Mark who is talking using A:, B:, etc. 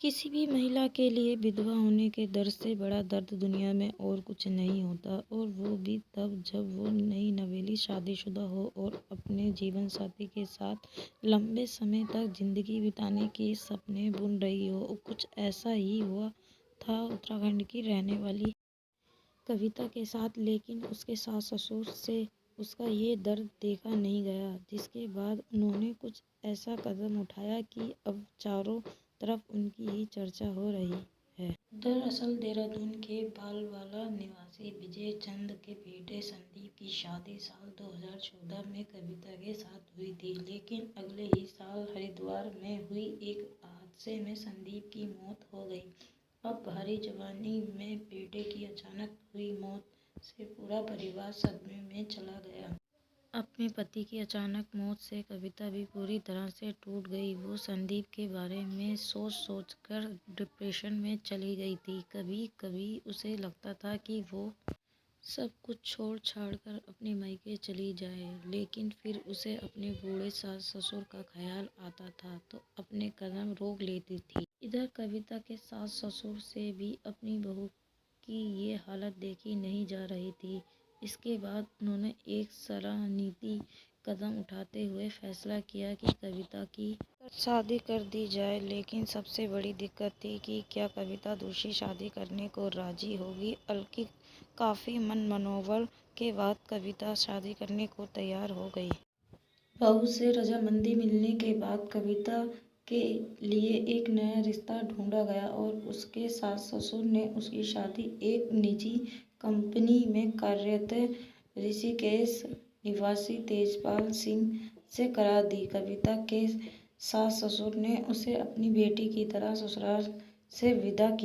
A: किसी भी महिला के लिए विधवा होने के दर्द से बड़ा दर्द दुनिया में और कुछ नहीं होता, और वो भी तब जब वो नई नवेली शादीशुदा हो और अपने जीवन साथी के साथ लंबे समय तक जिंदगी बिताने के सपने बुन रही हो। कुछ ऐसा ही हुआ था उत्तराखंड की रहने वाली कविता के साथ, लेकिन उसके सास ससुर से उसका ये दर्द देखा नहीं गया, जिसके बाद उन्होंने कुछ ऐसा कदम उठाया कि अब चारों तरफ उनकी ही चर्चा हो रही है। दरअसल देहरादून के बालवाला निवासी विजय चंद के बेटे संदीप की शादी साल 2014 में कविता के साथ हुई थी, लेकिन अगले ही साल हरिद्वार में हुई एक हादसे में संदीप की मौत हो गई। अब भरी जवानी में बेटे की अचानक हुई मौत से पूरा परिवार सदमे में चला गया। अपने पति की अचानक मौत से कविता भी पूरी तरह से टूट गई। वो संदीप के बारे में सोच सोच कर डिप्रेशन में चली गई थी। कभी कभी उसे लगता था कि वो सब कुछ छोड़ छाड़ कर अपने मायके चली जाए, लेकिन फिर उसे अपने बूढ़े सास ससुर का ख्याल आता था तो अपने कदम रोक लेती थी। इधर कविता के सास ससुर से भी अपनी बहू की ये हालत देखी नहीं जा रही थी। इसके बाद उन्होंने एक सराहनीय कदम उठाते हुए फैसला किया कि कविता की शादी कर दी जाए, लेकिन सबसे बड़ी दिक्कत थी कि क्या कविता दूसरी शादी करने को राजी होगी। बल्कि काफ़ी मनोबल के बाद कविता शादी करने को तैयार हो गई। बहू से रजामंदी मिलने के बाद कविता के लिए एक नया रिश्ता ढूंढा गया और उसके सास ससुर ने उसकी शादी एक निजी कंपनी में कार्यरत ऋषिकेश निवासी तेजपाल सिंह से करा दी। कविता के सास ससुर ने उसे अपनी बेटी की तरह ससुराल से विदा किया।